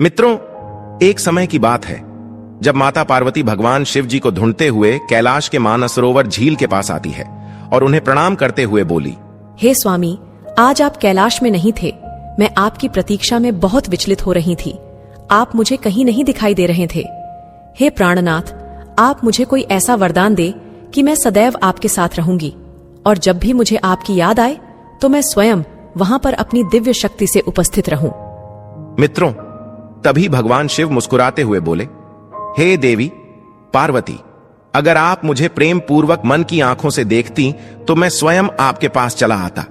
मित्रों, एक समय की बात है जब माता पार्वती भगवान शिव जी को ढूंढते हुए कैलाश के मानसरोवर झील के पास आती है और उन्हें प्रणाम करते हुए बोली, हे स्वामी, आज आप कैलाश में नहीं थे। मैं आपकी प्रतीक्षा में बहुत विचलित हो रही थी। आप मुझे कहीं नहीं दिखाई दे रहे थे। हे प्राणनाथ, आप मुझे कोई ऐसा वरदान दे कि मैं सदैव आपके साथ रहूंगी और जब भी मुझे आपकी याद आए तो मैं स्वयं वहां पर अपनी दिव्य शक्ति से उपस्थित रहूं। मित्रों, तभी भगवान शिव मुस्कुराते हुए बोले, हे देवी पार्वती, अगर आप मुझे प्रेम पूर्वक मन की आंखों से देखती तो मैं स्वयं आपके पास चला आता।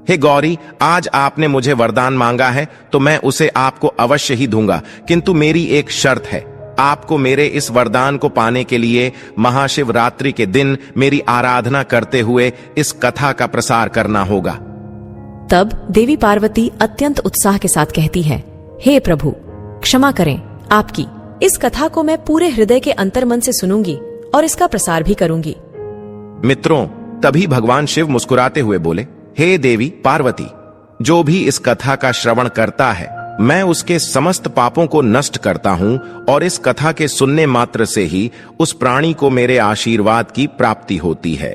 हे गौरी, आज आपने मुझे वरदान मांगा है तो मैं उसे आपको अवश्य ही दूंगा, किंतु मेरी एक शर्त है। आपको मेरे इस वरदान को पाने के लिए महाशिवरात्रि के दिन मेरी आराधना करते हुए इस कथा का प्रसार करना होगा। तब देवी पार्वती अत्यंत उत्साह के साथ कहती है, हे प्रभु, क्षमा करें, आपकी इस कथा को मैं पूरे हृदय के अंतर्मन से सुनूंगी और इसका प्रसार भी करूंगी। मित्रों, तभी भगवान शिव मुस्कुराते हुए बोले, हे देवी पार्वती, जो भी इस कथा का श्रवण करता है मैं उसके समस्त पापों को नष्ट करता हूं और इस कथा के सुनने मात्र से ही उस प्राणी को मेरे आशीर्वाद की प्राप्ति होती है।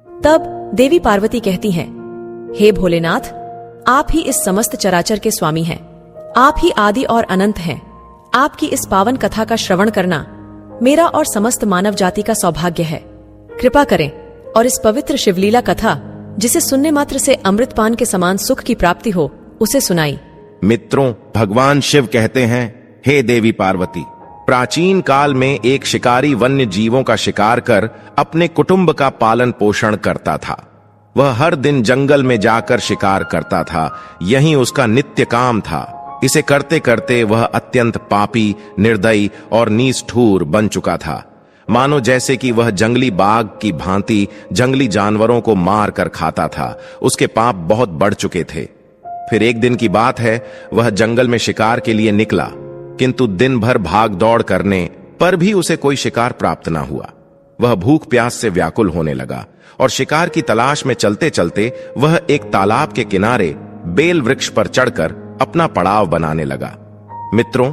तब देवी पार्वती कहती हैं, हे भोलेनाथ, आप ही इस समस्त चराचर के स्वामी हैं। आप ही आदि और अनंत हैं। आपकी इस पावन कथा का श्रवण करना मेरा और समस्त मानव जाति का सौभाग्य है। कृपा करें और इस पवित्र शिवलीला कथा, जिसे सुनने मात्र से अमृतपान के समान सुख की प्राप्ति हो, उसे सुनाई। मित्रों, भगवान शिव कहते हैं, हे देवी पार्वती, प्राचीन काल में एक शिकारी वन्य जीवों का शिकार कर अपने कुटुंब का पालन पोषण करता था। वह हर दिन जंगल में जाकर शिकार करता था। यही उसका नित्य काम था। इसे करते करते वह अत्यंत पापी, निर्दयी और निष्ठुर बन चुका था। मानो जैसे कि वह जंगली बाघ की भांति जंगली जानवरों को मार कर खाता था। उसके पाप बहुत बढ़ चुके थे। फिर एक दिन की बात है, वह जंगल में शिकार के लिए निकला, किंतु दिन भर भाग दौड़ करने पर भी उसे कोई शिकार प्राप्त न हुआ। वह भूख प्यास से व्याकुल होने लगा और शिकार की तलाश में चलते चलते वह एक तालाब के किनारे बेल वृक्ष पर चढ़कर अपना पड़ाव बनाने लगा। मित्रों,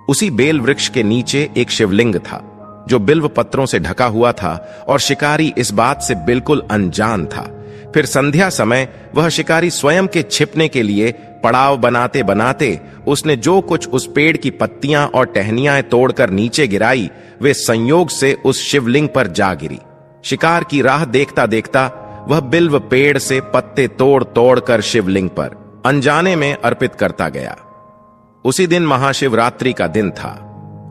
उसी बेल वृक्ष के नीचे एक शिवलिंग था जो बिल्व पत्रों से ढका हुआ था और शिकारी इस बात से बिल्कुल अनजान था। फिर संध्या समय वह शिकारी स्वयं के छिपने के लिए पड़ाव बनाते बनाते उसने जो कुछ उस पेड़ की पत्तियां और टहनियां तोड़कर नीचे गिराई, वे संयोग से उस शिवलिंग पर जा गिरी। शिकार की राह देखता देखता वह बिल्व पेड़ से पत्ते तोड़ तोड़ कर शिवलिंग पर अनजाने में अर्पित करता गया। उसी दिन महाशिवरात्रि का दिन था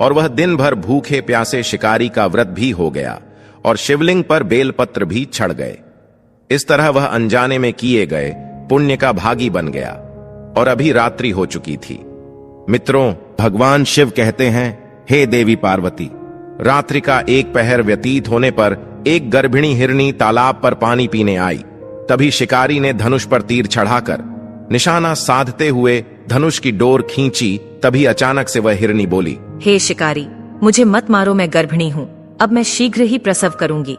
और वह दिन भर भूखे प्यासे शिकारी का व्रत भी हो गया और शिवलिंग पर बेलपत्र भी चढ़ गए। इस तरह वह अनजाने में किए गए पुण्य का भागी बन गया और अभी रात्रि हो चुकी थी। मित्रों, भगवान शिव कहते हैं, हे देवी पार्वती, रात्रि का एक पहर व्यतीत होने पर एक गर्भिणी हिरनी तालाब पर पानी पीने आई। तभी शिकारी ने धनुष पर तीर चढ़ाकर निशाना साधते हुए धनुष की डोर खींची। तभी अचानक से वह हिरनी बोली, हे शिकारी, मुझे मत मारो, मैं गर्भिणी हूँ। अब मैं शीघ्र ही प्रसव करूंगी।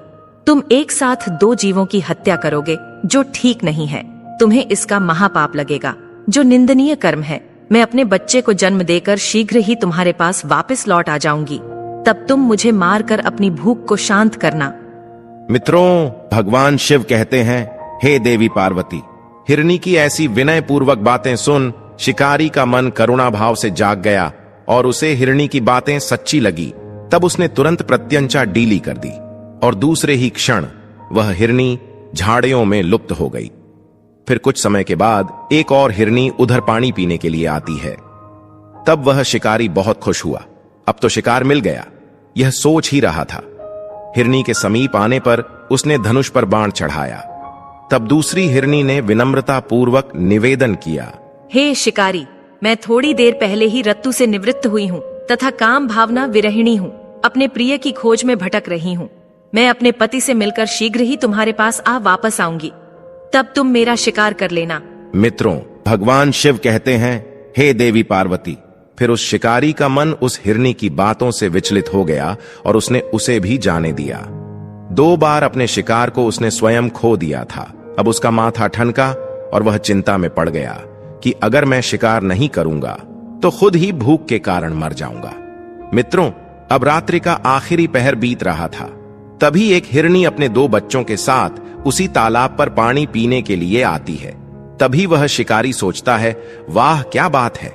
तुम एक साथ 2 जीवों की हत्या करोगे, जो ठीक नहीं है। तुम्हें इसका महापाप लगेगा, जो निंदनीय कर्म है। मैं अपने बच्चे को जन्म देकर शीघ्र ही तुम्हारे पास वापस लौट आ जाऊंगी। तब तुम मुझे मारकर अपनी भूख को शांत करना। मित्रों, भगवान शिव कहते हैं, हे देवी पार्वती, हिरनी की ऐसी विनय पूर्वक बातें सुन शिकारी का मन करुणा भाव से जाग गया और उसे हिरनी की बातें सच्ची लगी। तब उसने तुरंत प्रत्यंचा डीली कर दी और दूसरे ही क्षण वह हिरनी झाड़ियों में लुप्त हो गई। फिर कुछ समय के बाद एक और हिरनी उधर पानी पीने के लिए आती है। तब वह शिकारी बहुत खुश हुआ। अब तो शिकार मिल गया, यह सोच ही रहा था। हिरनी के समीप आने पर उसने धनुष पर बाण चढ़ाया। तब दूसरी हिरनी ने विनम्रता पूर्वक निवेदन किया, हे शिकारी, मैं थोड़ी देर पहले ही रत्तु से निवृत्त हुई हूँ तथा काम भावना विरहिणी हूँ। अपने प्रिय की खोज में भटक रही हूँ। मैं अपने पति से मिलकर शीघ्र ही तुम्हारे पास वापस आऊंगी। तब तुम मेरा शिकार कर लेना। मित्रों, भगवान शिव कहते हैं, हे देवी पार्वती, फिर उस शिकारी का मन उस हिरनी की बातों से विचलित हो गया और उसने उसे भी जाने दिया। 2 बार अपने शिकार को उसने स्वयं खो दिया था। अब उसका माथा ठनका और वह चिंता में पड़ गया कि अगर मैं शिकार नहीं करूंगा तो खुद ही भूख के कारण मर जाऊंगा। मित्रों, अब रात्रि का आखिरी पहर बीत रहा था। तभी एक हिरनी अपने 2 बच्चों के साथ उसी तालाब पर पानी पीने के लिए आती है। तभी वह शिकारी सोचता है, वाह क्या बात है,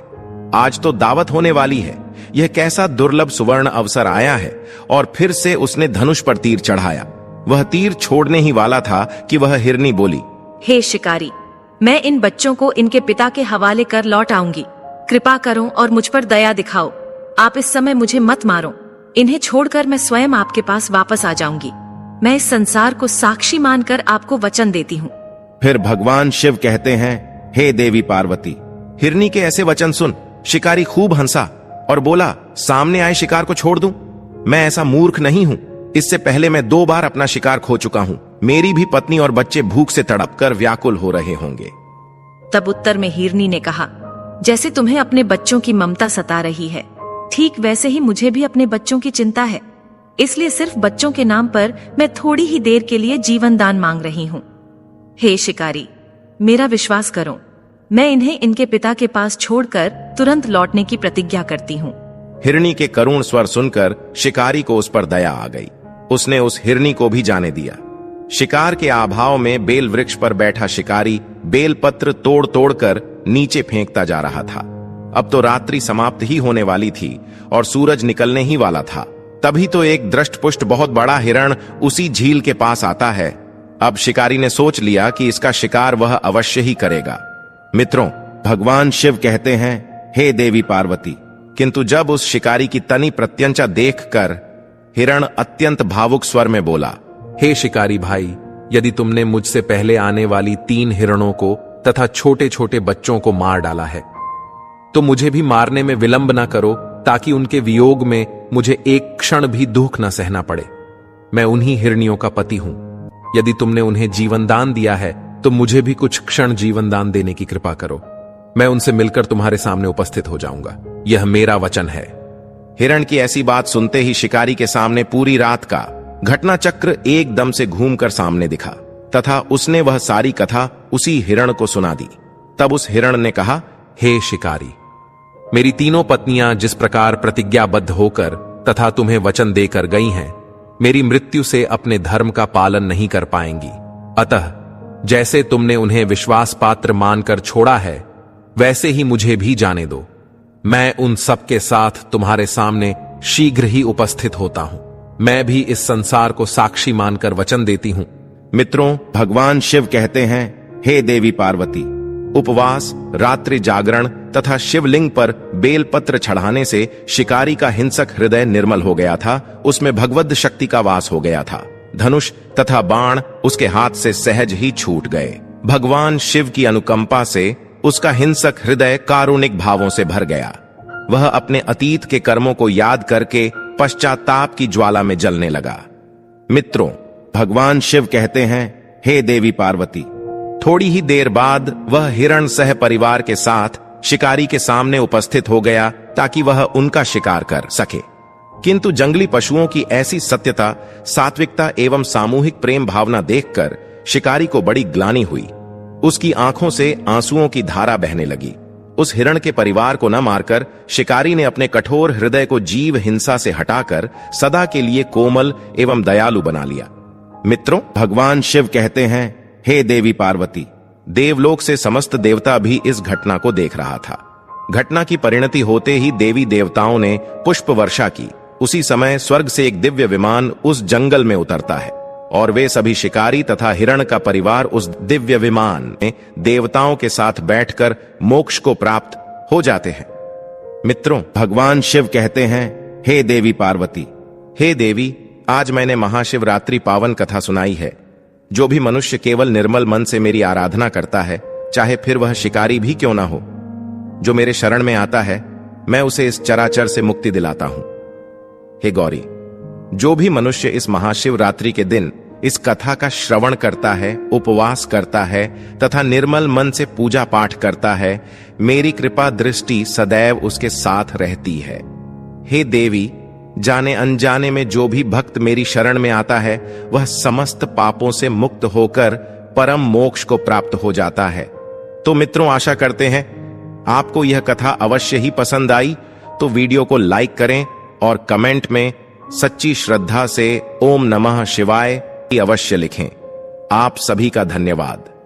आज तो दावत होने वाली है। यह कैसा दुर्लभ सुवर्ण अवसर आया है। और फिर से उसने धनुष पर तीर चढ़ाया। वह तीर छोड़ने ही वाला था कि वह हिरनी बोली, हे शिकारी, मैं इन बच्चों को इनके पिता के हवाले कर लौट आऊंगी। कृपा करो और मुझ पर दया दिखाओ। आप इस समय मुझे मत मारो। इन्हें छोड़कर मैं स्वयं आपके पास वापस आ जाऊंगी। मैं इस संसार को साक्षी मानकर आपको वचन देती हूँ। फिर भगवान शिव कहते हैं, हे देवी पार्वती, हिरनी के ऐसे वचन सुन। शिकारी खूब हंसा और बोला, सामने आए शिकार को छोड़ दूं? मैं ऐसा मूर्ख नहीं हूं। इससे पहले मैं 2 बार अपना शिकार खो चुका हूं। मेरी भी पत्नी और बच्चे भूख से तड़पकर व्याकुल हो रहे होंगे। तब उत्तर में हिरनी ने कहा, जैसे तुम्हें अपने बच्चों की ममता सता रही है, ठीक वैसे ही मुझे भी अपने बच्चों की चिंता है। इसलिए सिर्फ बच्चों के नाम पर मैं थोड़ी ही देर के लिए जीवन दान मांग रही हूँ। हे शिकारी, मेरा विश्वास करो, मैं इन्हें इनके पिता के पास छोड़कर तुरंत लौटने की प्रतिज्ञा करती हूँ। हिरनी के करुण स्वर सुनकर शिकारी को उस पर दया आ गई। उसने उस हिरनी को भी जाने दिया। शिकार के अभाव में बेल वृक्ष पर बैठा शिकारी बेल पत्र तोड़ तोड़कर नीचे फेंकता जा रहा था। अब तो रात्रि समाप्त ही होने वाली थी और सूरज निकलने ही वाला था। तभी तो एक दृष्टपुष्ट बहुत बड़ा हिरण उसी झील के पास आता है। अब शिकारी ने सोच लिया कि इसका शिकार वह अवश्य ही करेगा। मित्रों, भगवान शिव कहते हैं, हे देवी पार्वती, किंतु जब उस शिकारी की तनी प्रत्यंचा देखकर हिरण अत्यंत भावुक स्वर में बोला, हे शिकारी भाई, यदि तुमने मुझसे पहले आने वाली 3 हिरणों को तथा छोटे छोटे बच्चों को मार डाला है, तो मुझे भी मारने में विलंब न करो, ताकि उनके वियोग में मुझे एक क्षण भी दुख न सहना पड़े। मैं उन्हीं हिरनियों का पति हूं। यदि तुमने उन्हें जीवन दान दिया है, तो मुझे भी कुछ क्षण जीवन दान देने की कृपा करो। मैं उनसे मिलकर तुम्हारे सामने उपस्थित हो जाऊंगा। यह मेरा वचन है। हिरण की ऐसी बात सुनते ही शिकारी के सामने पूरी रात का घटना चक्र एकदम से घूमकर सामने दिखा तथा उसने वह सारी कथा उसी हिरण को सुना दी। तब उस हिरण ने कहा, हे शिकारी, मेरी 3 पत्नियां जिस प्रकार प्रतिज्ञाबद्ध होकर तथा तुम्हें वचन देकर गई हैं, मेरी मृत्यु से अपने धर्म का पालन नहीं कर पाएंगी। अतः जैसे तुमने उन्हें विश्वास पात्र मानकर छोड़ा है, वैसे ही मुझे भी जाने दो। मैं उन सब के साथ तुम्हारे सामने शीघ्र ही उपस्थित होता हूं। मैं भी इस संसार को साक्षी मानकर वचन देती हूं। मित्रों, भगवान शिव कहते हैं, हे देवी पार्वती, उपवास, रात्रि जागरण तथा शिवलिंग पर बेलपत्र चढ़ाने से शिकारी का हिंसक हृदय निर्मल हो गया था। उसमें भगवद शक्ति का वास हो गया था। धनुष तथा बाण उसके हाथ से सहज ही छूट गए। भगवान शिव की अनुकंपा से उसका हिंसक हृदय कारुणिक भावों से भर गया। वह अपने अतीत के कर्मों को याद करके पश्चाताप की ज्वाला में जलने लगा। मित्रों, भगवान शिव कहते हैं, हे देवी पार्वती, थोड़ी ही देर बाद वह हिरण सह परिवार के साथ शिकारी के सामने उपस्थित हो गया ताकि वह उनका शिकार कर सके। किंतु जंगली पशुओं की ऐसी सत्यता, सात्विकता एवं सामूहिक प्रेम भावना देखकर शिकारी को बड़ी ग्लानि हुई। उसकी आंखों से आंसुओं की धारा बहने लगी। उस हिरण के परिवार को न मारकर शिकारी ने अपने कठोर हृदय को जीव हिंसा से हटाकर सदा के लिए कोमल एवं दयालु बना लिया। मित्रों, भगवान शिव कहते हैं, हे देवी पार्वती, देवलोक से समस्त देवता भी इस घटना को देख रहा था। घटना की परिणति होते ही देवी देवताओं ने पुष्प वर्षा की। उसी समय स्वर्ग से एक दिव्य विमान उस जंगल में उतरता है और वे सभी शिकारी तथा हिरण का परिवार उस दिव्य विमान में देवताओं के साथ बैठकर मोक्ष को प्राप्त हो जाते हैं। मित्रों, भगवान शिव कहते हैं, हे देवी पार्वती, हे देवी, आज मैंने महाशिवरात्रि पावन कथा सुनाई है। जो भी मनुष्य केवल निर्मल मन से मेरी आराधना करता है, चाहे फिर वह शिकारी भी क्यों ना हो, जो मेरे शरण में आता है, मैं उसे इस चराचर से मुक्ति दिलाता हूं। हे गौरी, जो भी मनुष्य इस महाशिवरात्रि के दिन इस कथा का श्रवण करता है, उपवास करता है तथा निर्मल मन से पूजा पाठ करता है, मेरी कृपा दृष्टि सदैव उसके साथ रहती है। हे देवी, जाने अनजाने में जो भी भक्त मेरी शरण में आता है, वह समस्त पापों से मुक्त होकर परम मोक्ष को प्राप्त हो जाता है। तो मित्रों, आशा करते हैं आपको यह कथा अवश्य ही पसंद आई तो वीडियो को लाइक करें और कमेंट में सच्ची श्रद्धा से ओम नमः शिवाय अवश्य लिखें। आप सभी का धन्यवाद।